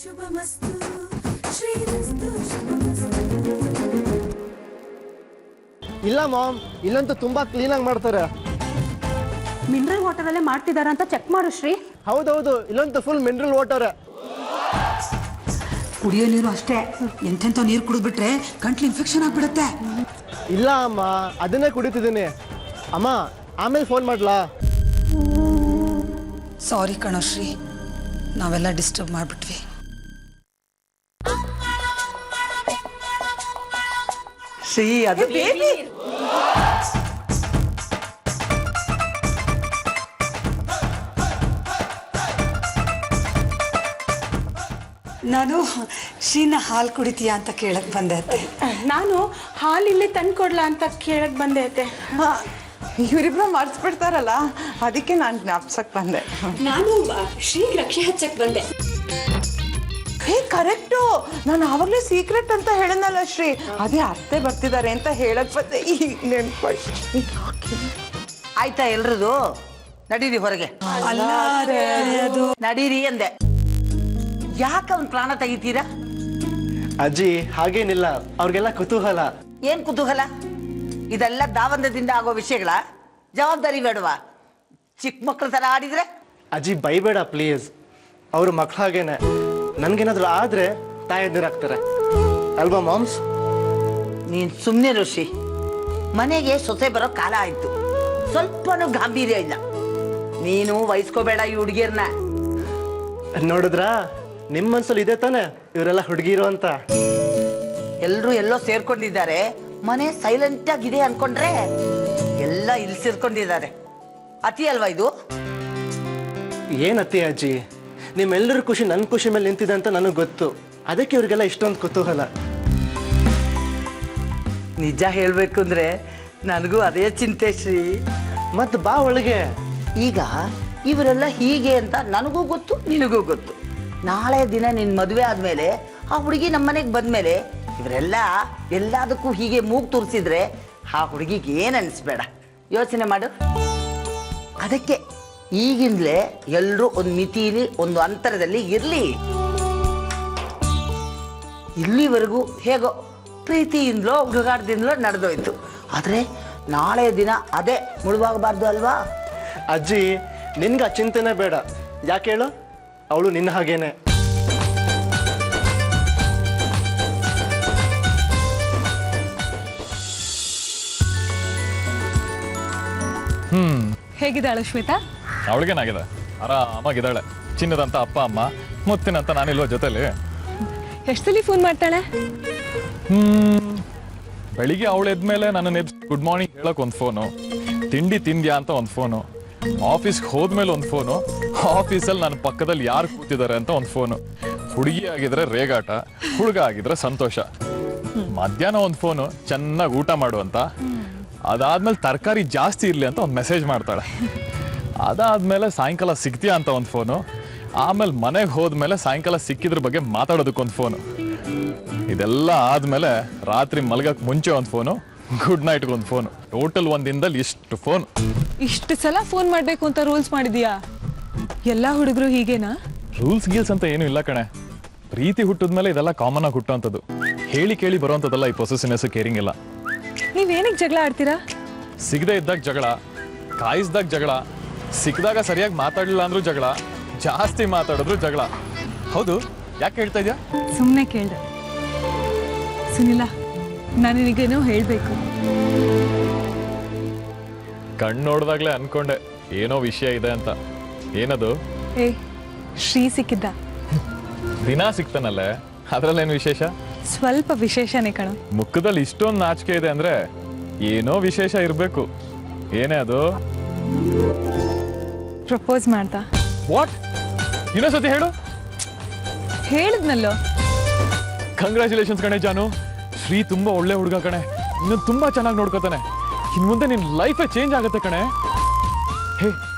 ಶುಭಮಸ್ತು ಶ್ರೀರಸ್ತು ಶುಭಮಸ್ತು. ಇಲ್ಲ ಮಾಮ್, ಇಲ್ಲಂತೂ ತುಂಬಾ ಕ್ಲೀನ್ ಆಗಿ ಮಾಡ್ತಾರೆ. ಮಿನರಲ್ ವಾಟರ್ ಅಲ್ಲೇ ಮಾಡ್ತಿದಾರ ಅಂತ ಚೆಕ್ ಮಾಡು ಶ್ರೀ. ಹೌದೌದು, ಇಲ್ಲಂತೂ ಫುಲ್ ಮಿನರಲ್ ವಾಟರ್. ಕುಡಿಯೋ ನೀರು ಅಷ್ಟೇ, ಎಂತೆಂಥ ನೀರು ಕುಡಿದ್ಬಿಟ್ರೆ ಗಂಟ್ಲು ಇನ್ಫೆಕ್ಷನ್ ಆಗ್ಬಿಡುತ್ತೆ. ಇಲ್ಲ ಅಮ್ಮ, ಅದನ್ನೇ ಕುಡಿತಿದ್ದೀನಿ. ಅಮ್ಮ ಆಮೇಲೆ ಫೋನ್ ಮಾಡ್ಲಾ? ಸಾರಿ ಕಣಶ್ರೀ, ನಾವೆಲ್ಲ ಡಿಸ್ಟರ್ಬ್ ಮಾಡಿಬಿಟ್ವಿ. ಶ್ರೀ, ಅದು ಬೇಬಿ. ನಾನು ಶ್ರೀನ ಹಾಲು ಕುಡಿತೀಯಾ ಅಂತ ಕೇಳಕ್ ಬಂದೆ ಅತ್ತೆ. ನಾನು ಹಾಲಿಲ್ಲೇ ತಂದು ಕೊಡ್ಲಾ ಅಂತ ಕೇಳಕ್ ಬಂದೆ ಐತೆ. ಇವರಿಬ್ರು ಮರ್ಸ್ಬಿಡ್ತಾರಲ್ಲ, ಅದಕ್ಕೆ ನಾನು ಜ್ಞಾಪಿಸಕ್ ಬಂದೆ. ನಾನು ಶ್ರೀ ರಕ್ಷೆ ಹಚ್ಚಕ್ ಬಂದೆ. ಹೇ ಕರೆಕ್ಟು, ನಾನು ಆವಾಗಲೇ ಸೀಕ್ರೆಟ್ ಅಂತ ಹೇಳನಲ್ಲ ಶ್ರೀ, ಅದೇ ಅತ್ತೆ ಬರ್ತಿದ್ದಾರೆ ಅಂತ ಹೇಳಕ್ ಬಂದೆ. ಈಗ ನೆನ್ಪಡಿ ಆಯ್ತಾ ಎಲ್ರದು? ನಡೀರಿ ಹೊರಗೆ. ನಡೀರಿ ಅಂದೆ. ಯಾಕೆ ಅವ್ನ ಪ್ರಾಣ ತೆಗಿತೀರಾ? ಅಜ್ಜಿ ಹಾಗೇನಿಲ್ಲ, ಅವ್ರಿಗೆಲ್ಲ ಕುತೂಹಲ. ಏನ್ ಕುತೂಹಲ? ಇದೆಲ್ಲ ದಾವಂದದಿಂದ ಆಗೋ ವಿಷಯಗಳ ಜವಾಬ್ದಾರಿ ಬೇಡವಾ? ಚಿಕ್ಕ ಮಕ್ಳ ತರ ಆಡಿದ್ರೆ? ಅಜ್ಜಿ ಬೈಬೇಡ ಪ್ಲೀಸ್, ಅವ್ರ ಮಕ್ಳ ಹಾಗೇನೆ. ನನ್ಗೇನಾದ್ರು ಆದ್ರೆ ತಾಯಂದಿರಾಗ್ತಾರೆ ಅಲ್ವಾ ಮಾಮ್ಸ್? ನೀನ್ ಸುಮ್ನೆ ಋಷಿ. ಮನೆಗೆ ಸೊಸೆ ಬರೋ ಕಾಲ ಆಯ್ತು, ಸ್ವಲ್ಪನೂ ಗಾಂಭೀರ್ಯ ಇಲ್ಲ. ನೀನು ವಹಿಸ್ಕೋಬೇಡ ಈ ಹುಡುಗಿಯರ್ನ. ನೋಡಿದ್ರಾ, ನಿಮ್ಮ ಮನ್ಸಲ್ಲಿ ಇದೆ ತಾನೆ ಇವರೆಲ್ಲ ಹುಡುಗಿರು ಅಂತ. ಎಲ್ರು ಎಲ್ಲೋ ಸೇರ್ಕೊಂಡಿದ್ದಾರೆ, ಮನೆ ಸೈಲೆಂಟ್ ಆಗಿದೆ ಅನ್ಕೊಂಡ್ರೆ ಎಲ್ಲ ಇಲ್ಲಿ ಸೇರ್ಕೊಂಡಿದ್ದಾರೆ. ಅತಿ ಅಲ್ವಾ ಇದು? ಏನತ್ತಿ ಅಜ್ಜಿ, ನಿಮ್ಮೆಲ್ಲರ ಖುಷಿ ನನ್ನ ಖುಷಿ ಮೇಲೆ ನಿಂತಿದೆ ಅಂತ ನನಗೆ ಗೊತ್ತು. ಅದಕ್ಕೆ ಇವ್ರಿಗೆಲ್ಲ ಇಷ್ಟೊಂದು ಕುತೂಹಲ. ನಿಜ ಹೇಳ್ಬೇಕು ಅಂದ್ರೆ ನನಗೂ ಅದೇ ಚಿಂತೆ ಶ್ರೀ. ಮತ್ ಬಾ ಒಳಗೆ. ಈಗ ಇವರೆಲ್ಲ ಹೀಗೆ ಅಂತ ನನಗೂ ಗೊತ್ತು, ನಿನಗೂ ಗೊತ್ತು. ನಾಳೆ ದಿನ ನಿನ್ ಮದುವೆ ಆದ್ಮೇಲೆ ಆ ಹುಡುಗಿ ನಮ್ಮನೆಗೆ ಬಂದ್ಮೇಲೆ ಇವರೆಲ್ಲ ಎಲ್ಲದಕ್ಕೂ ಹೀಗೆ ಮೂಗು ತೋರಿಸಿದ್ರೆ ಆ ಹುಡುಗಿಗೆ ಏನ್ ಅನಿಸ್ಬೇಡ. ಯೋಚನೆ ಮಾಡು. ಅದಕ್ಕೆ ಈಗಿಂದಲೇ ಎಲ್ಲರೂ ಒಂದು ಮಿತಿಲಿ, ಒಂದು ಅಂತರದಲ್ಲಿ ಇರಲಿ. ಇಲ್ಲಿವರೆಗೂ ಹೇಗೋ ಪ್ರೀತಿಯಿಂದಲೋ ಹುಡುಗಾಟದಿಂದಲೋ ನಡೆದೋಯ್ತು. ಆದರೆ ನಾಳೆ ದಿನ ಅದೇ ಮುಳುವಾಗಬಾರ್ದು ಅಲ್ವಾ? ಅಜ್ಜಿ ನಿನ್ಗೆ ಆ ಚಿಂತೆನೇ ಬೇಡ. ಯಾಕೆ ಹೇಳು, ಅವಳು ನಿನ್ನ ಹಾಗೇನೆ. ಹೇಗಿದ್ದಾಳೆ ಶ್ವೇತಾ? ಅವಳಿಗೇನಾಗಿದೆ? ಆರಾಮಾಗಿದ್ದಾಳೆ. ಚಿನ್ನದಂತ ಅಪ್ಪ ಅಮ್ಮ, ಮುತ್ತಿನಂತ ನಾನಿಲ್ವ ಜೊತೆಲಿ. ಎಷ್ಟಲ್ಲಿ ಫೋನ್ ಮಾಡ್ತಾಳೆ? ಬೆಳಿಗ್ಗೆ ಅವಳು ಎದ್ಮೇಲೆ ನನ್ನ ಗುಡ್ ಮಾರ್ನಿಂಗ್ ಹೇಳಕ್ ಒಂದು ಫೋನು, ತಿಂಡಿ ತಿಂದ್ಯಾ ಅಂತ ಒಂದು ಫೋನು, ಆಫೀಸ್ಗೆ ಹೋದ್ಮೇಲೆ ಒಂದು ಫೋನು, ಆಫೀಸಲ್ಲಿ ನನ್ನ ಪಕ್ಕದಲ್ಲಿ ಯಾರು ಕೂತಿದ್ದಾರೆ ಅಂತ ಒಂದು ಫೋನು. ಹುಡುಗಿ ಆಗಿದ್ರೆ ರೇಗಾಟ, ಹುಡುಗ ಆಗಿದ್ರೆ ಸಂತೋಷ. ಮಧ್ಯಾಹ್ನ ಒಂದು ಫೋನು, ಚೆನ್ನಾಗಿ ಊಟ ಮಾಡುವಂತ. ಅದಾದ್ಮೇಲೆ ತರಕಾರಿ ಜಾಸ್ತಿ ಇರಲಿ ಅಂತ ಒಂದು ಮೆಸೇಜ್ ಮಾಡ್ತಾಳೆ. ಅದಾದ್ಮೇಲೆ ಸಾಯಂಕಾಲ ಸಿಗ್ತೀಯಾ ಅಂತ ಒಂದು ಫೋನು. ಆಮೇಲೆ ಮನೆಗೆ ಹೋದ್ಮೇಲೆ ಸಾಯಂಕಾಲ ಸಿಕ್ಕಿದ್ರ ಬಗ್ಗೆ ಮಾತಾಡೋದಕ್ಕೊಂದು ಫೋನು. ಇದೆಲ್ಲ ಆದ್ಮೇಲೆ ರಾತ್ರಿ ಮಲಗಕ್ ಮುಂಚೆ ಒಂದು ಫೋನು, ಗುಡ್ ನೈಟ್ಗೆ ಒಂದು ಫೋನು. ಟೋಟಲ್ ಒಂದು ದಿನದಲ್ಲಿ ಇಷ್ಟು ಫೋನ್. ಇಷ್ಟು ಸಲ ಫೋನ್ ಮಾಡ್ಬೇಕು ಅಂತ ರೂಲ್ಸ್ ಮಾಡಿದ್ಯಾ? ಎಲ್ಲಾ ಹುಡುಗರು ಹೀಗೇನಾ? ರೂಲ್ಸ್ ಗೀಲ್ಸ್ ಅಂತ ಏನೂ ಇಲ್ಲ ಕಣೆ. ಪ್ರೀತಿ ಹುಟ್ಟಿದ್ಮೇಲೆ ಇದೆಲ್ಲ ಕಾಮನ್ ಆಗಿ ಹುಟ್ಟುವಂಥದ್ದು. ಹೇಳಿ ಕೇಳಿ ಬರುವಂಥದ್ದಲ್ಲ ಈ ಪೊಸೆಸಿವ್ನೆಸ್, ಕೇರಿಂಗ್ ಇಲ್ಲ. ನೀವೇನಕ್ಕೆ ಜಗಳ ಆಡ್ತೀರಾ? ಸಿಗದೆ ಇದ್ದಾಗ ಜಗಳ, ಕಾಯಿಸ್ದಾಗ ಜಗಳ, ಸಿಕ್ಕಿದಾಗ ಸರಿಯಾಗಿ ಮಾತಾಡಲಿಲ್ಲ ಅಂದ್ರೂ ಜಗಳ, ಜಾಸ್ತಿ ಮಾತಾಡಿದ್ರು ಜಗಳ. ಹೌದು, ಯಾಕೆ ಹೇಳ್ತಾ ಇದೆಯಾ? ಸುಮ್ಮನೆ ಕೇಳ್ದೆ. ಸುನಿಲ, ನಾನು ನಿನಗೇನೋ ಹೇಳಬೇಕು. ಕಣ್ಣು ನೋಡಿದಾಗ್ಲೇ ಅನ್ಕೊಂಡೆ ಏನೋ ವಿಷಯ ಇದೆ ಅಂತ. ಏನದು? ಏ, ಶ್ರೀ ಸಿಕ್ಕಿದ್ದ. ದಿನ ಸಿಗ್ತಾನಲ್ಲೇ, ಅದ್ರಲ್ಲೇನು ವಿಶೇಷ? ಸ್ವಲ್ಪ ವಿಶೇಷನೇ ಕಣ. ಮುಖದಲ್ಲಿ ಇಷ್ಟೊಂದು ನಾಚಿಕೆ ಇದೆ ಅಂದ್ರೆ ಏನೋ ವಿಶೇಷ ಇರಬೇಕು. ಏನೇ ಅದು? ಪ್ರಪೋಸ್ ಮಾಡ್ದ. ವಾಟ್? ಇನ್ನೊಂದ್ಸತಿ ಹೇಳು. ಹೇಳಿದ್ನಲ್ಲೋ. ಕಂಗ್ರ್ಯಾಚುಲೇಷನ್ಸ್ ಕಣೆ ಜಾನು. ಶ್ರೀ ತುಂಬಾ ಒಳ್ಳೆ ಹುಡುಗ ಕಣೆ, ಇನ್ನು ತುಂಬಾ ಚೆನ್ನಾಗಿ ನೋಡ್ಕೋತಾನೆ. ಇನ್ ಮುಂದೆ ನಿನ್ ಲೈಫೇ ಚೇಂಜ್ ಆಗುತ್ತೆ ಕಣೆ. ಹೇ,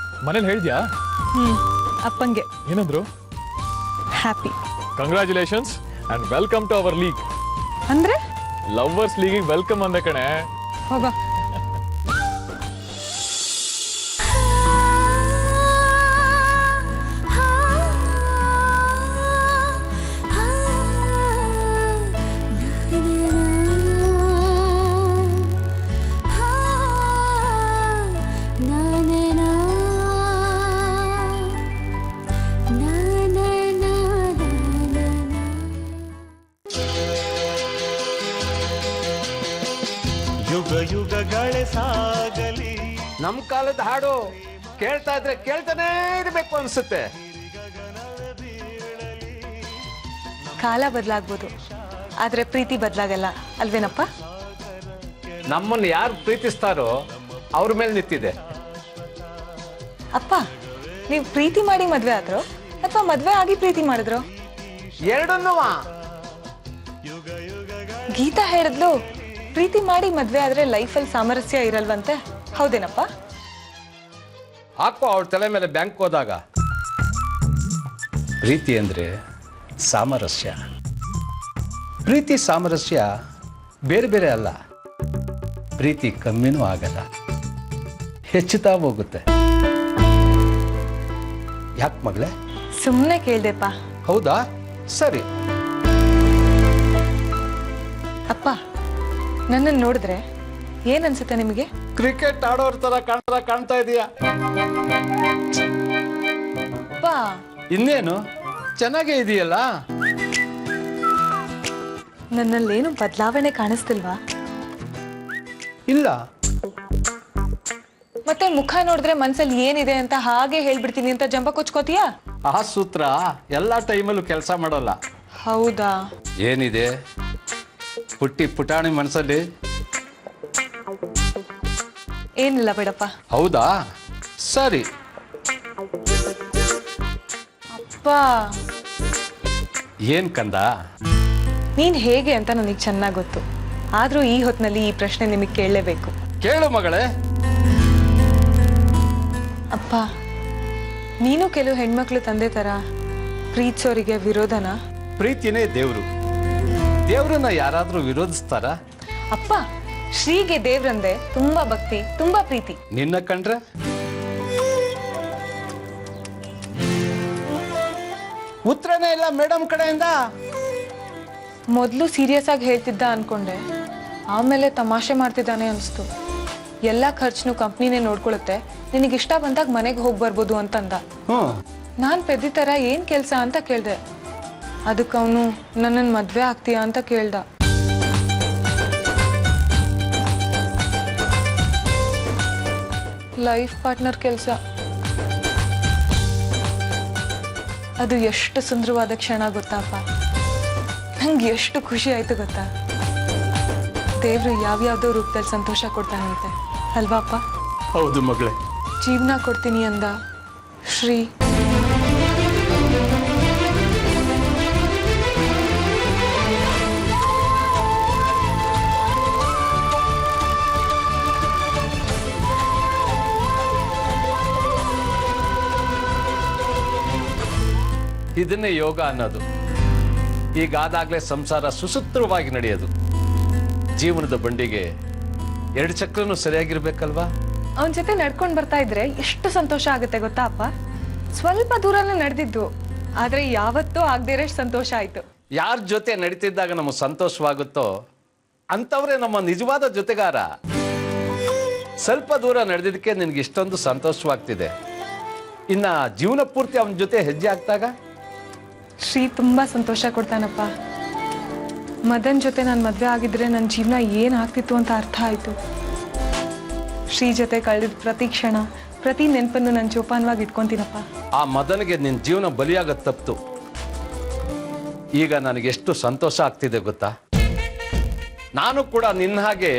ಮನೇಲಿ ಹೇಳ್ದ್ಯಾ? ಅಪ್ಪಂಗೆ. ಏನಂದ್ರು? Happy. Congratulations and welcome to our league. ಅಂದ್ರೆ ಲವ್ವರ್ಸ್ ಲೀಗಿಗೆ ವೆಲ್ಕಮ್ ಅಂದೆ ಕಣೆ. ಹೋಗ. ಯುಗಗಳೇ ಸಾಗಲಿ. ನಮ್ಮ ಕಾಲದ ಹಾಡು ಕೇಳ್ತಾ ಇದ್ರೆ ಕೇಳ್ತಾನೇ ಇರಬೇಕು ಅನ್ಸುತ್ತೆ. ಕಾಲ ಬದಲಾಗ್ಬೋದು, ಆದ್ರೆ ಪ್ರೀತಿ ಬದಲಾಗಲ್ಲ ಅಲ್ವೇನಪ್ಪ? ನಮ್ಮನ್ನು ಯಾರು ಪ್ರೀತಿಸ್ತಾರೋ ಅವ್ರ ಮೇಲೆ ನಿಂತಿದೆ. ಅಪ್ಪ, ನೀವು ಪ್ರೀತಿ ಮಾಡಿ ಮದ್ವೆ ಆದ್ರೋ ಅಥವಾ ಮದ್ವೆ ಆಗಿ ಪ್ರೀತಿ ಮಾಡಿದ್ರು? ಎರಡನ್ನೂ ಗೀತಾ ಹೇಳಿದ್ಲು ಪ್ರೀತಿ ಮಾಡಿ ಮದ್ವೆ ಆದ್ರೆ ಲೈಫಲ್ಲಿ ಸಾಮರಸ್ಯ ಇರಲ್ವಂತೆ, ಹೌದೇನಪ್ಪ? ಹಾಕೋ ಅವಳ ತಲೆ ಮೇಲೆ ಬ್ಯಾಂಕ್ ಹೋದಾಗ. ಪ್ರೀತಿ ಅಂದ್ರೆ ಸಾಮರಸ್ಯ. ಪ್ರೀತಿ ಸಾಮರಸ್ಯ ಬೇರೆ ಬೇರೆ ಅಲ್ಲ. ಪ್ರೀತಿ ಕಮ್ಮಿನೂ ಆಗಲ್ಲ, ಹೆಚ್ಚುತ್ತಾ ಹೋಗುತ್ತೆ. ಯಾಕೆ ಮಗಳೇ? ಸುಮ್ಮನೆ ಕೇಳ್ದೆಪ್ಪ. ಹೌದಾ? ಸರಿ. ಅಪ್ಪ, ನನ್ನನ್ನು ನೋಡಿದ್ರೆ ಏನ್ ಅನ್ಸುತ್ತೆ ನಿಮಗೆ? ಕ್ರಿಕೆಟ್ ಆಡೋರ್ ತರ ಕಾಣ್ತಾ ಇದೀಯಾ? ಅಪ್ಪ, ಇನ್ನೇನು ಚೆನ್ನಾಗೇ ಇದೆಯಲ್ಲ. ನನ್ನಲ್ಲೇನು ಬದಲಾವಣೆ ಕಾಣಿಸ್ತಿಲ್ವಾ? ಇಲ್ಲ. ಮತ್ತೆ ಮುಖ ನೋಡಿದ್ರೆ ಮನ್ಸಲ್ಲಿ ಏನಿದೆ ಅಂತ ಹಾಗೆ ಹೇಳ್ಬಿಡ್ತೀನಿ ಅಂತ ಜಂಬ ಕೊಚ್ಕೋತೀಯಾ? ಆ ಸೂತ್ರ ಎಲ್ಲ ಟೈಮಲ್ಲೂ ಕೆಲಸ ಮಾಡೋಲ್ಲ. ಹೌದಾ? ಏನಿದೆ ಪುಟಾಣಿ ಮನಸ್ಸಲ್ಲಿ? ಏನಿಲ್ಲ ಬಿಡಪ್ಪ. ಹೌದಾ? ಸರಿ. ಅಪ್ಪ, ಏನ್ ಕಂದ? ನೀನ್ ಹೇಗೆ ಅಂತ ನನಗೆ ಚೆನ್ನಾಗಿ ಗೊತ್ತು. ಆದ್ರೂ ಈ ಹೊತ್ತಿನಲ್ಲಿ ಈ ಪ್ರಶ್ನೆ ನಿಮಗೆ ಕೇಳಲೇಬೇಕು. ಕೇಳು ಮಗಳೇ. ಅಪ್ಪ, ನೀನು ಕೆಲವು ಹೆಣ್ಮಕ್ಳು ತಂದೆ ತರ ಪ್ರೀತಿಸೋರಿಗೆ ವಿರೋಧನಾ? ಪ್ರೀತಿನೇ ದೇವ್ರು. ದೇವ್ರನ್ನ ಯಾರಾದ್ರೂ ವಿರೋಧಿಸ್ತಾರ? ಅಪ್ಪ, ಶ್ರೀಗೆ ದೇವ್ರಂದೆ ತುಂಬಾ ಭಕ್ತಿ, ತುಂಬಾ ಪ್ರೀತಿ. ನಿನ್ನ ಕಂಡ್ರೆ ಉತ್ತರನೇ ಇಲ್ಲ ಮೇಡಮ್ ಕಡೆಯಿಂದ. ಮೊದಲು ಸೀರಿಯಸ್ ಆಗಿ ಹೇಳ್ತಿದ್ದ ಅನ್ಕೊಂಡೆ, ಆಮೇಲೆ ತಮಾಷೆ ಮಾಡ್ತಿದ್ದಾನೆ ಅನಿಸ್ತು. ಎಲ್ಲ ಖರ್ಚನ್ನು ಕಂಪ್ನಿನೇ ನೋಡ್ಕೊಳುತ್ತೆ, ನಿನಗಿಷ್ಟ ಬಂದಾಗ ಮನೆಗೆ ಹೋಗಿ ಬರ್ಬೋದು ಅಂತಂದ. ನಾನು ಪೆದ್ದಿ ಥರ ಏನು ಕೆಲಸ ಅಂತ ಕೇಳಿದೆ. ಅದಕ್ಕೆ ಅವನು ನನ್ನನ್ನು ಮದುವೆ ಆಗ್ತೀಯಾ ಅಂತ ಕೇಳ್ದ. ಲೈಫ್ ಪಾರ್ಟ್ನರ್ ಕೆಲಸ. ಅದು ಎಷ್ಟು ಸುಂದರವಾದ ಕ್ಷಣ ಗೊತ್ತಪ್ಪ. ನಂಗೆ ಎಷ್ಟು ಖುಷಿ ಆಯ್ತು ಗೊತ್ತಾ? ದೇವ್ರು ಯಾವ್ಯಾವ್ದೋ ರೂಪದಲ್ಲಿ ಸಂತೋಷ ಕೊಡ್ತಾನಂತೆ, ಅಲ್ವಾಪ್ಪ? ಹೌದು ಮಗಳೇ. ಜೀವನ ಕೊಡ್ತೀನಿ ಅಂದ ಶ್ರೀ. ಇದನ್ನೇ ಯೋಗ ಅನ್ನೋದು. ಹೀಗಾದಾಗಲೇ ಸಂಸಾರ ಸುಸೂತ್ರವಾಗಿ ನಡೆಯೋದು. ಜೀವನದ ಬಂಡಿಗೆ ಎರಡು ಚಕ್ರನೂ ಸರಿಯಾಗಿರ್ಬೇಕಲ್ವಾ? ಅವನ ಜೊತೆ ನಡ್ಕೊಂಡು ಬರ್ತಾ ಇದ್ರೆ ಎಷ್ಟು ಸಂತೋಷ ಆಗುತ್ತೆ ಗೊತ್ತಾ ಅಪ್ಪ? ಸ್ವಲ್ಪ ದೂರನೇ ನಡೆದಿದ್ದು, ಆದ್ರೆ ಯಾವತ್ತೂ ಆಗದೇ ಇರೋಷ್ಟು ಸಂತೋಷ ಆಯ್ತು. ಯಾರ ಜೊತೆ ನಡೀತಿದ್ದಾಗ ನಮಗೆ ಸಂತೋಷವಾಗುತ್ತೋ ಅಂಥವ್ರೆ ನಮ್ಮ ನಿಜವಾದ ಜೊತೆಗಾರ. ಸ್ವಲ್ಪ ದೂರ ನಡೆದಿದ್ದಕ್ಕೆ ನಿನ್ಗೆ ಇಷ್ಟೊಂದು ಸಂತೋಷವಾಗ್ತಿದೆ. ಇನ್ನ ಜೀವನ ಪೂರ್ತಿ ಅವನ ಜೊತೆ ಹೆಜ್ಜೆ ಹಾಕ್ದಾಗ ಶ್ರೀ ತುಂಬಾ ಸಂತೋಷ ಕೊಡ್ತಾನಪ್ಪ. ಮದನ್ ಜೊತೆ ನಾನು ಮದುವೆ ಆಗಿದ್ರೆ ನನ್ನ ಜೀವನ ಏನಾಗ್ತಿತ್ತು ಅಂತ ಅರ್ಥ ಆಯ್ತು. ಶ್ರೀ ಜೊತೆ ಕಳೆದ ಪ್ರತಿ ಕ್ಷಣ, ಪ್ರತಿ ನೆನಪನ್ನು ನಾನು ಜೋಪಾನವಾಗಿ ಇಟ್ಕೊಂತೀನಪ್ಪ. ಆ ಮದನಿಗೆ ನಿನ್ನ ಜೀವನ ಬಲಿಯಾಗದ್ ತಪ್ತು. ಈಗ ನನಗೆ ಎಷ್ಟು ಸಂತೋಷ ಆಗ್ತಿದೆ ಗೊತ್ತಾ? ನಾನು ಕೂಡ ನಿನ್ನ ಹಾಗೆ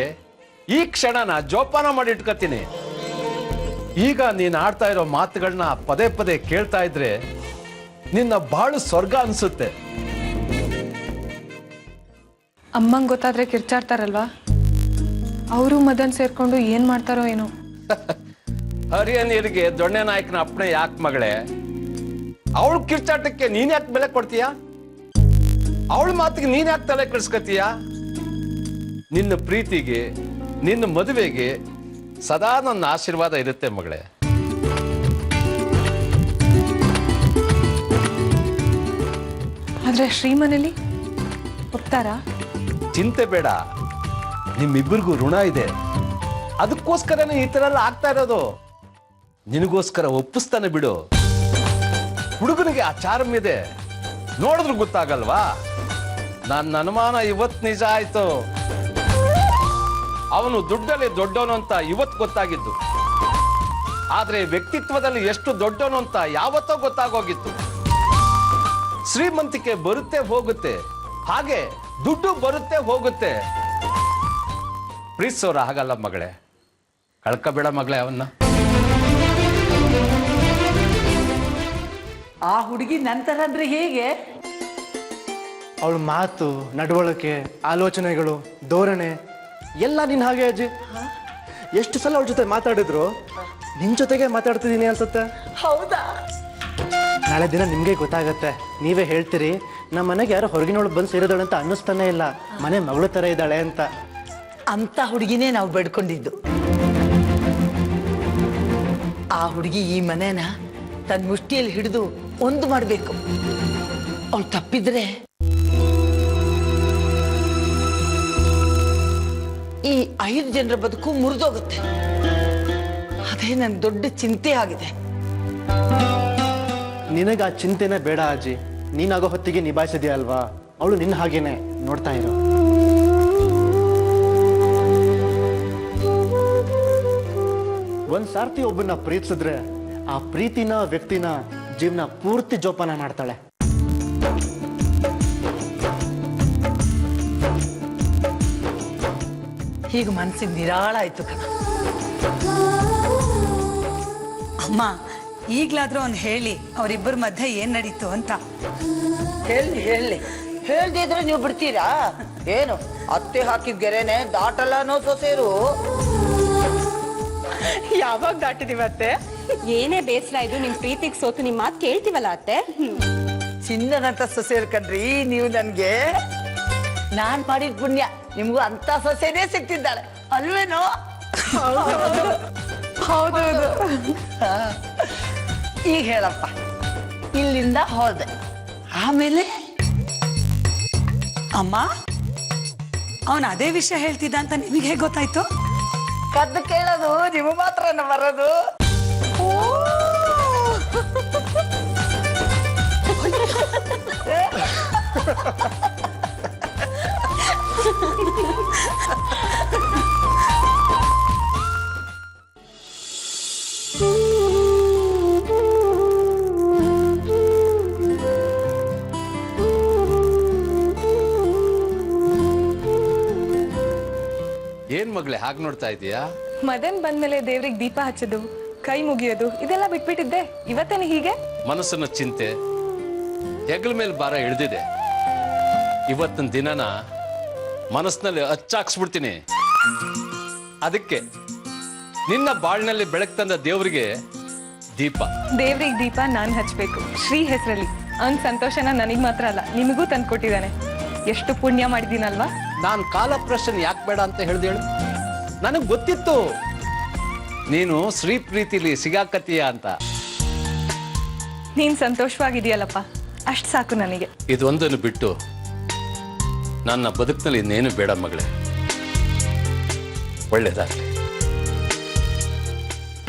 ಈ ಕ್ಷಣನ ಜೋಪಾನ ಮಾಡಿ ಇಟ್ಕೊತೀನಿ. ಈಗ ನೀನು ಆಡ್ತಾ ಇರೋ ಮಾತುಗಳನ್ನ ಪದೇ ಪದೇ ಕೇಳ್ತಾ ಇದ್ರೆ ನಿನ್ನ ಬಾಳು ಸ್ವರ್ಗ ಅನ್ಸುತ್ತೆ. ಅಮ್ಮಂಗೆ ಗೊತ್ತಾದ್ರೆ ಕಿರ್ಚಾಡ್ತಾರಲ್ವಾ? ಅವರು ಮದನ್ ಸೇರ್ಕೊಂಡು ಏನ್ ಮಾಡ್ತಾರೋ ಏನೋ. ಹರಿಯ ನೀರಿಗೆ ದೊಣ್ಣೆ ನಾಯಕನ ಅಪ್ಪಣೆ ಯಾಕೆ ಮಗಳೇ? ಅವಳ ಕಿರ್ಚಾಟಕ್ಕೆ ನೀನ್ ಯಾಕೆ ಬೆಲೆ ಕೊಡ್ತೀಯ? ಅವಳ ಮಾತಿಗೆ ನೀನ್ ಯಾಕೆ ತಲೆ ಕೆಡಿಸ್ಕೊತೀಯ? ನಿನ್ನ ಪ್ರೀತಿಗೆ, ನಿನ್ನ ಮದುವೆಗೆ ಸದಾ ನನ್ನ ಆಶೀರ್ವಾದ ಇರುತ್ತೆ ಮಗಳೇ. ಆದ್ರೆ ಶ್ರೀಮನೇಲಿ ಒಪ್ತಾರಾ? ಚಿಂತೆ ಬೇಡ, ನಿಮ್ಮಿಬ್ಬರಿಗೂ ಋಣ ಇದೆ. ಅದಕ್ಕೋಸ್ಕರನೇ ಈ ತರ ಎಲ್ಲ ಆಗ್ತಾ ಇರೋದು. ನಿನಗೋಸ್ಕರ ಒಪ್ಪಿಸ್ತಾನೆ ಬಿಡು. ಹುಡುಗನಿಗೆ ಆ ಚಾರ್ಮ್ ಇದೆ, ನೋಡಿದ್ರು ಗೊತ್ತಾಗಲ್ವಾ? ನನ್ನ ಅನುಮಾನ ಇವತ್ತು ನಿಜ ಆಯ್ತು. ಅವನು ದುಡ್ಡಲ್ಲಿ ದೊಡ್ಡವನು ಅಂತ ಇವತ್ತು ಗೊತ್ತಾಗಿದ್ದು, ಆದ್ರೆ ವ್ಯಕ್ತಿತ್ವದಲ್ಲಿ ಎಷ್ಟು ದೊಡ್ಡವನು ಅಂತ ಯಾವತ್ತೋ ಗೊತ್ತಾಗೋಗಿತ್ತು. ಶ್ರೀಮಂತಿಕೆ ಬರುತ್ತೆ ಹೋಗುತ್ತೆ, ಹಾಗೆ ದುಡ್ಡು ಬರುತ್ತೆ ಹೋಗುತ್ತೆ. ಪ್ರೀತಿಸೋರ ಹಾಗಲ್ಲ ಮಗಳೇ, ಕಳ್ಕಬೇಡ ಮಗಳೇ ಅವನ್ನ. ಆ ಹುಡುಗಿ ನಂತರ ಅಂದ್ರೆ ಹೇಗೆ? ಅವಳ ಮಾತು, ನಡವಳಿಕೆ, ಆಲೋಚನೆಗಳು, ಧೋರಣೆ ಎಲ್ಲ ನಿನ್ನ ಹಾಗೆ ಅಜ್ಜಿ. ಎಷ್ಟು ಸಲ ಅವಳ ಜೊತೆ ಮಾತಾಡಿದ್ರು ನಿಮ್ ಜೊತೆಗೆ ಮಾತಾಡ್ತಿದ್ದೀನಿ ಅನ್ಸುತ್ತೆ. ಹೌದಾ? ನಾಳೆ ದಿನ ನಿಮ್ಗೆ ಗೊತ್ತಾಗತ್ತೆ. ನೀವೇ ಹೇಳ್ತೀರಿ ನಮ್ಮ ಮನೆಗೆ ಯಾರೋ ಹೊರಗಿನೊಳಗೆ ಬಂದು ಸೇರಿದಾಳೆ ಅಂತ ಅನ್ನಿಸ್ತಾನೆ ಇಲ್ಲ, ಮನೆ ಮಗಳು ತರ ಇದ್ದಾಳೆ ಅಂತ. ಅಂತ ಹುಡುಗಿನೇ ನಾವು ಬೇಡ್ಕೊಂಡಿದ್ದು. ಆ ಹುಡುಗಿ ಈ ಮನೇನ ತನ್ನ ಮುಷ್ಟಿಯಲ್ಲಿ ಹಿಡಿದು ಒಂದು ಮಾಡಬೇಕು. ಅವಳು ತಪ್ಪಿದ್ರೆ ಈ 5 ಜನರ ಬದುಕು ಮುರಿದೋಗುತ್ತೆ. ಅದೇ ನನ್ ದೊಡ್ಡ ಚಿಂತೆ ಆಗಿದೆ. ನಿನಗೆ ಆ ಚಿಂತೆನೇ ಬೇಡ ಅಜ್ಜಿ. ನೀನಾಗೋ ಹೊತ್ತಿಗೆ ನಿಭಾಯಿಸಿದ್ಯಾ ಅಲ್ವಾ, ಅವಳು ನಿನ್ನ ಹಾಗೇನೆ. ನೋಡ್ತಾ ಇರೋ ಒಂದ್ ಸಾರ್ತಿ ಒಬ್ಬನ್ನ ಪ್ರೀತಿಸಿದ್ರೆ ಆ ಪ್ರೀತಿನ ವ್ಯಕ್ತಿನ ಜೀವನ ಪೂರ್ತಿ ಜೋಪಾನ ಮಾಡ್ತಾಳೆ. ಹೀಗೆ ಮನಸ್ಸಿಗೆ ನಿರಾಳ ಆಯ್ತು ಕಣ. ಅಮ್ಮ ಈಗ್ಲಾದ್ರೂ ಅವ್ನು ಹೇಳಿ ಅವರಿಬ್ಬರ ಮಧ್ಯೆ ಏನ್ ನಡೀತು ಅಂತ. ಹೇಳಿ ಹೇಳ್ದೇ ಇದ್ರೆ ನೀವು ಬಿಡ್ತೀರಾ ಏನು? ಅತ್ತೆ ಹಾಕಿದ ಗೆರೆನೆ ದಾಟಲ್ಲ ಅನ್ನೋ ಸೊಸೆರು. ಯಾವಾಗ ದಾಟಿದೀವತ್ತೆ? ಏನೇ ಬೇಸರ ಇದು, ನಿಮ್ ಪ್ರೀತಿಗೆ ಸೋತು ನಿಮ್ ಮಾತು ಕೇಳ್ತೀವಲ್ಲ ಅತ್ತೆ. ಚಿನ್ನದಂತ ಸೊಸೆರು ಕಣ್ರಿ ನೀವು. ನನ್ಗೆ ನಾನ್ ಮಾಡಿದ ಪುಣ್ಯ ನಿಮ್ಗೂ ಅಂತ ಸೊಸೆನೇ ಸಿಗ್ತಿದ್ದಾಳೆ ಅಲ್ವೇನೋ? ಹೌದೌದು. ಈಗ ಹೇಳಪ್ಪ, ಇಲ್ಲಿಂದ ಹೋದೆ ಆಮೇಲೆ? ಅಮ್ಮ ಅವನು ಅದೇ ವಿಷಯ ಹೇಳ್ತಿದ್ದ ಅಂತ ನಿಮಗೆ ಹೇಗೆ ಗೊತ್ತಾಯ್ತು? ಕದ್ದು ಕೇಳೋದು ನೀವು ಮಾತ್ರನ ಬರೋದು. ಏನ್ ಮಗಳೇ ಹಾಗೆ ನೋಡ್ತಾ ಇದೀಯಾ? ಮದನ್ ಬಂದ್ಮೇಲೆ ದೇವ್ರಿಗೆ ದೀಪ ಹಚ್ಚೋದು, ಕೈ ಮುಗಿಯೋದು ಇದೆಲ್ಲ ಬಿಟ್ಬಿಟ್ಟಿದ್ದೆ. ಇವತ್ತೇನೆ ಹೀಗೆ? ಮನಸ್ಸಿನ ಚಿಂತೆ ಹೆಗಲ ಮೇಲೆ ಭಾರ ಇಳಿದಿದೆ. ಇವತ್ತಿನ ದಿನನ ಮನಸ್ಸಿನಲ್ಲಿ ಹಚ್ಚಾಕ್ಸ್ಬಿಡ್ತೀನಿ. ಅದಕ್ಕೆ ನಿನ್ನ ಬಾಳಿನಲ್ಲಿ ಬೆಳಕು ತಂದ ದೇವರಿಗೆ ದೀಪ. ದೇವ್ರಿಗೆ ದೀಪ ನಾನ್ ಹಚ್ಬೇಕು ಶ್ರೀ ಹೆಸರಲ್ಲಿ. ಅವನ್ ಸಂತೋಷನ ನನಗ್ ಮಾತ್ರ ಅಲ್ಲ ನಿಮಗೂ ತಂದ್ಕೊಟ್ಟಿದ್ದಾನೆ. ಎಷ್ಟು ಪುಣ್ಯ ಮಾಡಿದೀನಲ್ವಾ? ನಾನು ಕಾಲಪ್ರಶ್ನೆ ಯಾಕೆ ಬೇಡ ಅಂತ ಹೇಳ್ದೆ ಹೇಳು? ನನಗೆ ಗೊತ್ತಿತ್ತು ನೀನು ಶ್ರೀ ಪ್ರೀತಿಲಿ ಸಿಗಾಕತ್ತೀಯ ಅಂತ. ನೀನ್ ಸಂತೋಷವಾಗಿದೆಯಲ್ಲಪ್ಪ, ಅಷ್ಟ್ ಸಾಕು ನನಗೆ. ಇದೊಂದನ್ನು ಬಿಟ್ಟು ನನ್ನ ಬದುಕಿನಲ್ಲಿ ಇನ್ನೇನು ಬೇಡ ಮಗಳೇ. ಒಳ್ಳೇದಾಗಲಿ.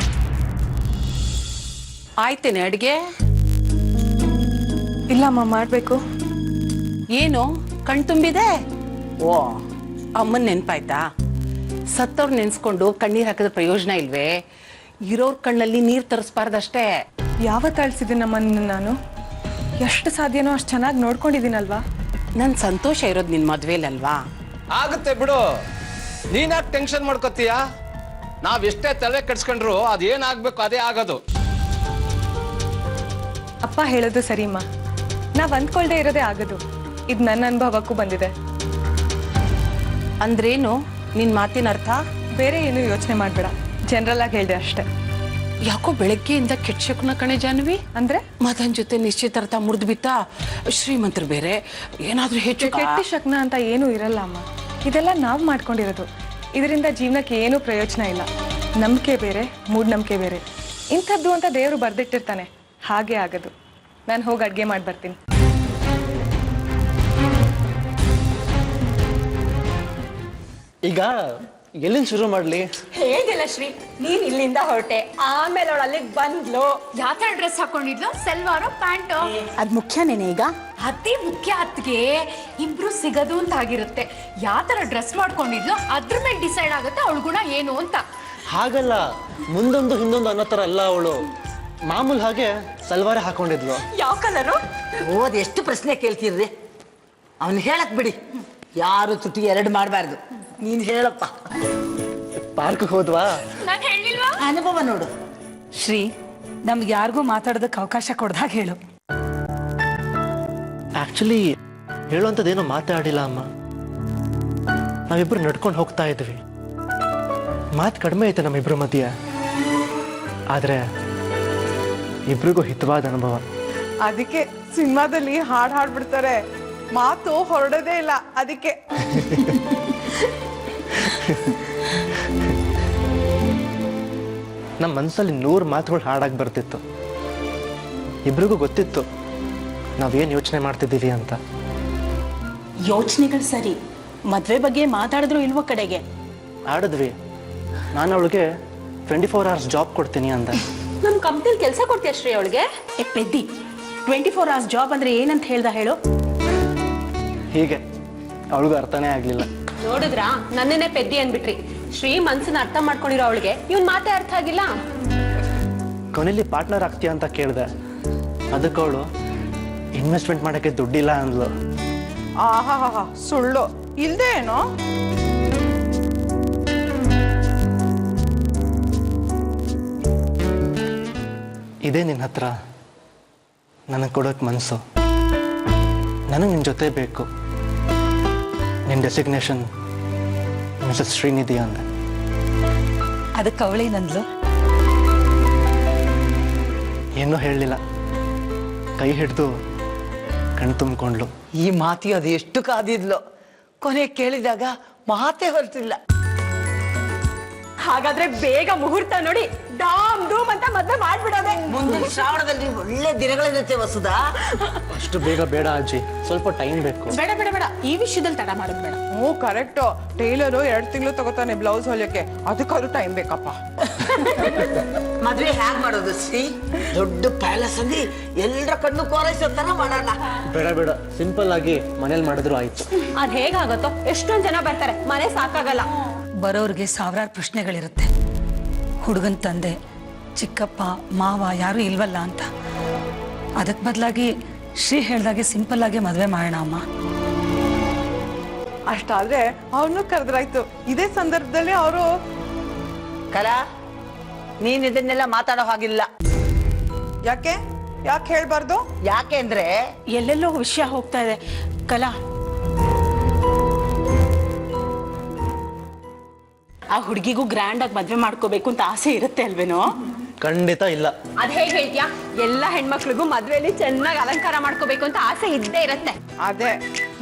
ಆಯ್ತೇನೆ ಅಡ್ಗೆ? ಇಲ್ಲಮ್ಮ, ಮಾಡ್ಬೇಕು. ಏನು ಕಣ್ತುಂಬಿದೆ? ಓ, ಅಮ್ಮನ್ ನೆನ್ಪಾಯ್ತಾ? ಸತ್ತವ್ರು ನೆನ್ಸ್ಕೊಂಡು ಕಣ್ಣೀರ್ ಹಾಕಿದ ಪ್ರಯೋಜನ ಇಲ್ವೇ? ಇರೋರ್ ಕಣ್ಣಲ್ಲಿ ನೀರ್ ತರಿಸ್ಬಾರ್ದಷ್ಟೇ. ಯಾವತ್ತು ಅಳ್ಸಿದ್ದೀನಮ್ಮ ನಾನು? ಎಷ್ಟು ಸಾಧ್ಯನೋ ಅಷ್ಟು ಚೆನ್ನಾಗಿ ನೋಡ್ಕೊಂಡಿದ್ದೀನಲ್ವಾ? ನನ್ ಸಂತೋಷ ಇರೋದು ನಿನ್ ಮದ್ವೆಲಲ್ವಾ? ಆಗುತ್ತೆ ಬಿಡು, ನೀನಾಕ್ ಟೆನ್ಷನ್ ಮಾಡ್ಕೋತೀಯ? ನಾವ್ ಎಷ್ಟೇ ತಲೆ ಕೆಡ್ಸ್ಕೊಂಡ್ರು ಅದೇನಾಗ್ಬೇಕು ಅದೇ ಆಗೋದು. ಅಪ್ಪ ಹೇಳೋದು ಸರಿಮ್ಮ, ನಾವ್ ಅಂದ್ಕೊಳ್ದೆ ಇರೋದೇ ಆಗೋದು. ಇದು ನನ್ನ ಅನುಭವಕ್ಕೂ ಬಂದಿದೆ. ಅಂದ್ರೇನು ನಿನ್ ಮಾತಿನ ಅರ್ಥ? ಬೇರೆ ಏನು ಯೋಚನೆ ಮಾಡ್ಬೇಡ, ಜನರಲ್ ಆಗಿ ಹೇಳ್ದೆ ಅಷ್ಟೇ. ಯಾಕೋ ಬೆಳಗ್ಗೆಯಿಂದ ಕೆಟ್ಟ ಕಣೆ ಜಾನ್ವಿ. ಅಂದ್ರೆ ಮದನ್ ಜೊತೆ ನಿಶ್ಚಿತಾರ್ಥ ಮುರಿದು ಬಿತ್ತ. ಶ್ರೀಮಂತರು ಬೇರೆ, ಏನಾದ್ರೂ ಹೆಚ್ಚು ಕೆಟ್ಟ ಶಕ್ನ ಅಂತ ಏನೂ ಇರಲ್ಲ ಅಮ್ಮ. ಇದೆಲ್ಲ ನಾವು ಮಾಡ್ಕೊಂಡಿರೋದು. ಇದರಿಂದ ಜೀವನಕ್ಕೆ ಏನೂ ಪ್ರಯೋಜನ ಇಲ್ಲ. ನಂಬಿಕೆ ಬೇರೆ, ಮೂಢನಂಬಿಕೆ ಬೇರೆ. ಇಂಥದ್ದು ಅಂತ ದೇವರು ಬರ್ದಿಟ್ಟಿರ್ತಾನೆ, ಹಾಗೆ ಆಗೋದು. ನಾನು ಹೋಗಿ ಅಡ್ಗೆ ಮಾಡಿ ಬರ್ತೀನಿ. ಈಗ ಎಲ್ಲಿಂದ ಶುರು ಮಾಡ್ಲಿ? ಹೇಗಿಲ್ಲ ಶ್ರೀ, ನೀನ್ ಇಲ್ಲಿಂದ ಹೊರಟೆ, ಆಮೇಲೆ ಅವಳು ಅಲ್ಲಿಗೆ ಬಂದ್ಲು. ಯಾವ ತರ ಡ್ರೆಸ್ ಹಾಕೊಂಡಿದ್ಲು? ಸಲ್ವಾರೋ ಪ್ಯಾಂಟು? ಅದ್ ಮುಖ್ಯನೇನೆ ಈಗ? ಅತಿ ಮುಖ್ಯ ಅತ್ಗೆ ಇಬ್ರು ಸಿಗದು ಅಂತ ಆಗಿರುತ್ತೆ. ಯಾವ ತರ ಡ್ರೆಸ್ ಮಾಡ್ಕೊಂಡಿದ್ಲು ಅದ್ರ ಮೇಲೆ ಡಿಸೈಡ್ ಆಗುತ್ತೆ ಅವಳ ಗುಣ ಏನು ಅಂತ. ಹಾಗಲ್ಲ, ಮುಂದೊಂದು ಹಿಂದೊಂದು ಅನ್ನೋ ಥರ ಅಲ್ಲ ಅವಳು. ಮಾಮೂಲು ಹಾಗೆ ಸಲ್ವಾರ ಹಾಕೊಂಡಿದ್ಲು. ಯಾವ ಕಲರು? ಓದ್ ಎಷ್ಟು ಪ್ರಶ್ನೆ ಕೇಳ್ತೀರ್ರಿ? ಅವನು ಹೇಳಕ್ ಬಿಡಿ, ಯಾರು ತುಟಿ ಎರಡು ಮಾಡಬಾರ್ದು. ನೀನು ಹೇಳಪ್ಪ. ಪಾರ್ಕ್ ಹೋದ್ವಾ? ನಾನು ಹೇಳಿಲ್ವಾ? ಅನುಭವ ನೋಡು. ಶ್ರೀ, ನಮ್ಗೆ ಯಾರಿಗೂ ಮಾತಾಡೋದಕ್ಕೆ ಅವಕಾಶ ಕೊಡ್ದಾಗ ಹೇಳು. ಆಕ್ಚುಲಿ ಹೇಳುವಂಥದ್ದೇನೋ ಮಾತಾಡಿಲ್ಲ ಅಮ್ಮ. ನಾವಿಬ್ರು ನಡ್ಕೊಂಡು ಹೋಗ್ತಾ ಇದ್ವಿ. ಮಾತು ಕಡಿಮೆ ಐತೆ ನಮ್ಮಿಬ್ರ ಮಧ್ಯೆ, ಆದ್ರೆ ಇಬ್ರಿಗೂ ಹಿತವಾದ ಅನುಭವ. ಅದಕ್ಕೆ ಸಿನಿಮಾದಲ್ಲಿ ಹಾಡ್ ಹಾಡ್ಬಿಡ್ತಾರೆ, ಮಾತು ಹೊರಡೋದೇ ಇಲ್ಲ. ಅದಕ್ಕೆ ನಮ್ಮ ಮನಸ್ಸಲ್ಲಿ 100 ಮಾತುಗಳು ಹಾಡಾಗಿ ಬರ್ತಿತ್ತು. ಇಬ್ರಿಗೂ ಗೊತ್ತಿತ್ತು ನಾವೇನು ಯೋಚನೆ ಮಾಡ್ತಿದ್ದೀವಿ ಅಂತ. ಯೋಚನೆಗಳು ಸರಿ, ಮದ್ವೆ ಬಗ್ಗೆ ಮಾತಾಡಿದ್ರು ಇಲ್ವೋ ಕಡೆಗೆ? ಆಡಿದ್ವಿ. ನಾನು ಅವಳಿಗೆ 24 hours ಜಾಬ್ ಕೊಡ್ತೀನಿ ಅಂದ. ನಮ್ ಕಂಪ್ನಿಲಿ ಕೆಲಸ ಕೊಡ್ತೀಯ ಶ್ರೀ ಅವಳಿಗೆ? ಪೆದ್ದಿ, 24 hours ಜಾಬ್ ಅಂದ್ರೆ ಏನಂತ ಹೇಳ್ದ ಹೇಳು? ಹೀಗೆ ಅವಳಿಗೂ ಅರ್ಥನೇ ಆಗ್ಲಿಲ್ಲ. ನೋಡಿದ್ರಾ, ನನ್ನನ್ನೇ ಪೆದ್ದಿ ಅಂದ್ಬಿಟ್ರಿ. ಶ್ರೀ ಮನ್ಸನ್ನ ಅರ್ಥ ಮಾಡ್ಕೊಂಡಿರೋ ಅವಳಿಗೆ ಇವನ್ ಮಾತೇ ಅರ್ಥ ಆಗಿಲ್ಲ. ಕೊನೆಯಲ್ಲಿ ಪಾರ್ಟ್ನರ್ ಆಗ್ತೀಯ ಅಂತ ಕೇಳಿದೆ. ಅದಕ್ಕೆ ಅವಳು ಇನ್ವೆಸ್ಟ್ಮೆಂಟ್ ಮಾಡಕ್ಕೆ ದುಡ್ಡಿಲ್ಲ ಅಂದ್ಲು. ಆಹಾ, ಸುಳ್ಳು ಇಲ್ದೇ ಏನೋ. ಇದೇ ನಿನ್ನ ಹತ್ರ ನನಗೆ ಕೊಡೋಕೆ ಮನಸ್ಸು. ನನಗೆ ನಿನ್ನ ಜೊತೆ ಬೇಕು. ನಿನ್ನ ಡೆಸಿಗ್ನೇಷನ್ ಮಿಸಸ್ ಶ್ರೀನಿಧಿ ಅಂದೆ. ಅದಕ್ಕೆ ಅವಳೇನಂದ್ಲು? ಏನೂ ಹೇಳಲಿಲ್ಲ. ಕೈ ಹಿಡಿದು ಕಣ್ ತುಂಬಿಕೊಂಡ್ಲು. ಈ ಮಾತಿ ಅದು ಎಷ್ಟು ಕಾದಿದ್ಲು. ಕೊನೆ ಕೇಳಿದಾಗ ಮಾತೇ ಹೊರಟಿಲ್ಲ. ಹಾಗಾದ್ರೆ ಬೇಗ ಮುಹೂರ್ತ ನೋಡಿ ಡಾಮ್ ಡೂಮ್ ಅಂತ ಮದ್ವೆ ಮಾಡ್ಬಿಡೋದೆ. ಮುಂದಿನ ಶ್ರಾವಣದಲ್ಲಿ ಒಳ್ಳೆ ದಿನಗಳಿರುತ್ತೆ ವಸುದಾ. ಅಷ್ಟು ಬೇಗ ಬೇಡ ಅಜ್ಜಿ, ಸ್ವಲ್ಪ ಟೈಮ್ ಬೇಕು. ಬೇಡ ಬೇಡ ಬೇಡ, ಈ ವಿಷಯದಲ್ಲಿ ತಡ ಮಾಡೋದು ಬೇಡ. ಹ್ಞೂ ಕರೆಕ್ಟು. ಟೈಲರು 2 ತಿಂಗಳು ತಗೋತಾನೆ ಬ್ಲೌಸ್ ಹೊಲಿಯಕ್ಕೆ, ಅದಕ್ಕಾದ್ರೂ ಟೈಮ್ ಬೇಕಪ್ಪ. ಮದ್ವೆ ಹ್ಯಾಗ್ ಮಾಡೋದು ಶ್ರೀ? ದೊಡ್ಡ ಪ್ಯಾಲೇಸ್ ಅಲ್ಲಿ ಎಲ್ಲರ ಕಣ್ಣು ಕೋರೈಸೋ ತರ ಮಾಡೋಣ. ಬೇಡ ಬೇಡ, ಸಿಂಪಲ್ ಆಗಿ ಮನೇಲಿ ಮಾಡಿದ್ರು ಆಯ್ತು. ಅದ್ ಹೇಗಾಗತ್ತೋ? ಎಷ್ಟೊಂದ್ ಜನ ಬರ್ತಾರೆ, ಮನೆ ಸಾಕಾಗಲ್ಲ. ಬರೋರಿಗೆ ಸಾವಿರಾರು ಪ್ರಶ್ನೆಗಳಿರುತ್ತೆ. ಹುಡುಗನ ತಂದೆ, ಚಿಕ್ಕಪ್ಪ, ಮಾವ ಯಾರೂ ಇಲ್ವಲ್ಲ ಅಂತ. ಅದಕ್ಕೆ ಬದಲಾಗಿ ಶ್ರೀ ಹೇಳ್ದಾಗೆ ಸಿಂಪಲ್ ಆಗಿ ಮದುವೆ ಮಾಡೋಣ ಅಮ್ಮ. ಅಷ್ಟಾದ್ರೆ ಅವ್ರನ್ನೂ ಕರೆದ್ರಾಯ್ತು. ಇದೇ ಸಂದರ್ಭದಲ್ಲಿ ಅವರು ಕಲಾ, ನೀನ್ ಇದನ್ನೆಲ್ಲ ಮಾತಾಡೋ ಹಾಗಿಲ್ಲ. ಯಾಕೆ ಹೇಳ್ಬಾರ್ದು? ಯಾಕೆ ಅಂದ್ರೆ ಎಲ್ಲೆಲ್ಲೋ ವಿಷಯ ಹೋಗ್ತಾ ಇದೆ. ಕಲಾ, ಆ ಹುಡುಗಿಗೂ ಗ್ರ್ಯಾಂಡ್ ಆಗಿ ಮದ್ವೆ ಮಾಡ್ಕೋಬೇಕು ಅಂತ ಆಸೆ ಇರುತ್ತೆ ಅಲ್ವೇನೋ? ಖಂಡಿತ ಇಲ್ಲ. ಅದ್ ಹೇಗೆ ಹೇಳ್ತೀಯಾ? ಎಲ್ಲ ಹೆಣ್ಮಕ್ಳಿಗೂ ಮದ್ವೆಲಿ ಚೆನ್ನಾಗಿ ಅಲಂಕಾರ ಮಾಡ್ಕೋಬೇಕು ಅಂತ ಆಸೆ ಇದ್ದೇ ಇರತ್ತೆ. ಅದೇ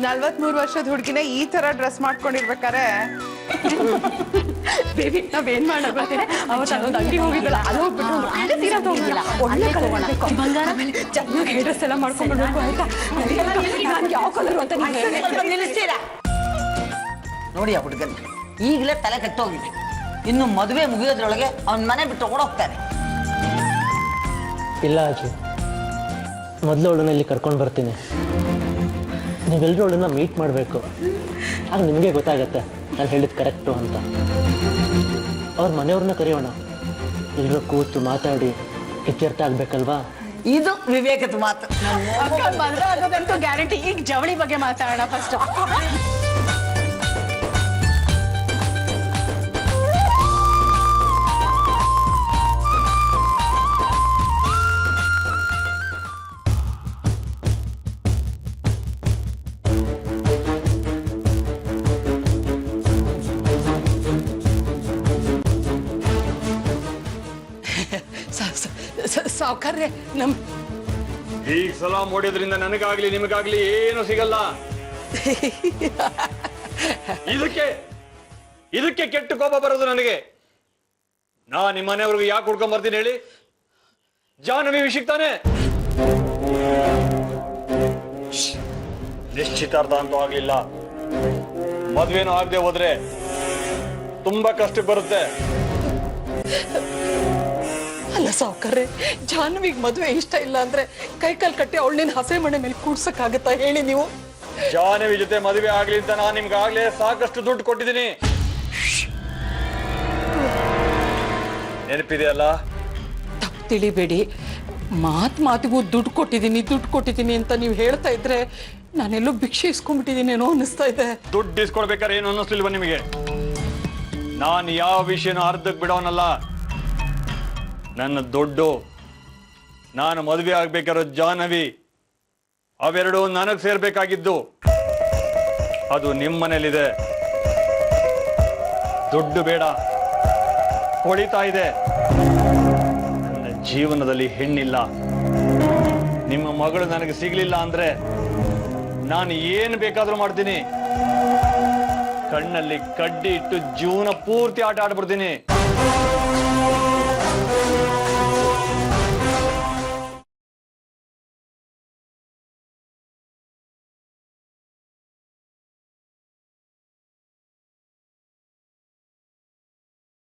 43 ವರ್ಷದ ಹುಡುಗಿನ ಈ ತರ ಡ್ರೆಸ್ ಮಾಡ್ಕೊಂಡಿರ್ಬೇಕಾರೆ ಬೇಬಿ, ನಾವೇನ್ ಮಾಡೋಣ ಗೊತ್ತೇ? ಅವತ್ತು ಅದೊಂದು ಅಂಗಡಿ ಹೋಗಿದ್ದಲ್ಲ, ಅಲ್ಲಿ ಹೋಗ್ಬಿಟ್ಟು ಒಳ್ಳೆ ಸೀರೆ ತಗೊಂಡಿಲ್ಲ, ಒಳ್ಳೆ ಕಲರ್ ಬಂಗಾರ ಚೆನ್ನಾಗಿ ಹೇರ್ ಡ್ರೆಸ್ ಎಲ್ಲ ಮಾಡ್ಕೊಂಡ್ಬಿಡ್ಬೇಕು ಆಯ್ತಾ? ನನ್ಗೆ ಯಾವ ಕಲರ್ ಅಂತ ನಿಲ್ಲಿಸ್ತೀರಾ? ನೋಡಿ ಆ ಹುಡುಗನ ಈಗಲೇ ತಲೆ ಕೆಟ್ಟೋಗಿದೆ. ಇನ್ನು ಮದುವೆ ಮುಗಿಯೋದ್ರೊಳಗೆ ಅವನ ಮನೆ ಬಿಟ್ಟು ಓಡೋಗ್ತಾನೆ. ಇಲ್ಲ ಅಜ್ಜಿ, ಮೊದಲು ಅವಳನ್ನ ಇಲ್ಲಿ ಕರ್ಕೊಂಡು ಬರ್ತೀನಿ. ನೀವೆಲ್ಲರೂ ಅವಳನ್ನ ಮೀಟ್ ಮಾಡಬೇಕು. ಆಗ ನಿಮಗೆ ಗೊತ್ತಾಗತ್ತೆ ನಾನು ಹೇಳಿದ್ದು ಕರೆಕ್ಟು ಅಂತ. ಅವ್ರ ಮನೆಯವ್ರನ್ನ ಕರೆಯೋಣ, ಎಲ್ಲರೂ ಕೂತು ಮಾತಾಡಿ ಇತ್ಯರ್ಥ ಆಗ್ಬೇಕಲ್ವಾ? ಇದು ವಿವೇಕದ ಮಾತು. ಮದುವೆ ಆಗೋದಂತೂ ಗ್ಯಾರಂಟಿ. ಈಗ ಜವಳಿ ಬಗ್ಗೆ ಮಾತಾಡೋಣ ಫಸ್ಟ್. ಸಾವುಕಾರ್ರೆ, ನಮ್ ಈಗ ಸಲ ಮೂಡಿದ್ರಿಂದ ನನಗಾಗ್ಲಿ ನಿಮಗಾಗ್ಲಿ ಏನು ಸಿಗಲ್ಲ. ಇದಕ್ಕೆ ಕೆಟ್ಟ ಕೋಪ ಬರೋದು ನನಗೆ. ನಾ ನಿಮ್ಮ ಮನೆಯವ್ರಿಗೆ ಯಾಕೆ ಹುಡ್ಕೊಂಡ್ ಬರ್ತೀನಿ ಹೇಳಿ? ಜಾಹ್ನವಿ ವಿಷಯಕ್ಕೆ ತಾನೆ. ನಿಶ್ಚಿತಾರ್ಥ ಅಂತೂ ಆಗ್ಲಿಲ್ಲ. ಮದ್ವೆನೂ ಆಗದೆ ಹೋದ್ರೆ ತುಂಬಾ ಕಷ್ಟ ಬರುತ್ತೆ. ಅಲ್ಲ ಸಾವುಕಾರ್ರೆ, ಜಾನ್ವಿಗ್ ಮದುವೆ ಇಷ್ಟ ಇಲ್ಲ ಅಂದ್ರೆ ಕೈಕಾಲ್ ಕಟ್ಟಿ ಅವಳು ನಿನ್ನ ಹಸೆ ಮನೆ ಮೇಲೆ ಕೂಡ್ಸಕ್ಕಾಗತ್ತಾ ಹೇಳಿ ನೀವು? ಜಾಹ್ನವಿ ಜೊತೆ ಮದುವೆ ಆಗ್ಲಿ ಅಂತ ನಾನು ನಿಮ್ಗೆ ಆಗ್ಲೇ ಸಾಕಷ್ಟು ದುಡ್ಡು ಕೊಟ್ಟಿದ್ದೀನಿ. ನೆನಪಿದೆಯಲ್ಲ? ತಪ್ಪು ತಿಳಿಬೇಡಿ, ಮಾತಿಗೂ ದುಡ್ಡು ಕೊಟ್ಟಿದ್ದೀನಿ ಅಂತ ನೀವು ಹೇಳ್ತಾ ಇದ್ರೆ ನಾನೆಲ್ಲೋ ಭಿಕ್ಷೆ ಇಸ್ಕೊಂಡ್ಬಿಟ್ಟಿದ್ದೀನೇನೋ ಅನ್ನಿಸ್ತಾ ಇದೆ. ದುಡ್ಡು ಇಸ್ಕೊಳ್ಬೇಕಾದ್ರೆ ಏನು ಅನ್ನಿಸ್ಲಿಲ್ವ ನಿಮಗೆ? ನಾನು ಯಾವ ವಿಷಯನೂ ಅರ್ಧಕ್ಕೆ ಬಿಡೋನಲ್ಲ. ನನ್ನ ದುಡ್ಡು, ನಾನು ಮದುವೆ ಆಗ್ಬೇಕಾರೋ ಜಾಹ್ನವಿ, ಅವೆರಡು ನನಗೆ ಸೇರ್ಬೇಕಾಗಿದ್ದು. ಅದು ನಿಮ್ಮ ಮನೇಲಿದೆ. ದುಡ್ಡು ಬೇಡ, ಹೊಳಿತಾ ಇದೆ. ನನ್ನ ಜೀವನದಲ್ಲಿ ಹೆಣ್ಣಿಲ್ಲ. ನಿಮ್ಮ ಮಗಳು ನನಗೆ ಸಿಗ್ಲಿಲ್ಲ ಅಂದ್ರೆ ನಾನು ಏನು ಬೇಕಾದ್ರೂ ಮಾಡ್ತೀನಿ. ಕಣ್ಣಲ್ಲಿ ಕಡ್ಡಿ ಇಟ್ಟು ಜೀವನ ಪೂರ್ತಿ ಆಟ ಆಡ್ಬಿಡ್ತೀನಿ.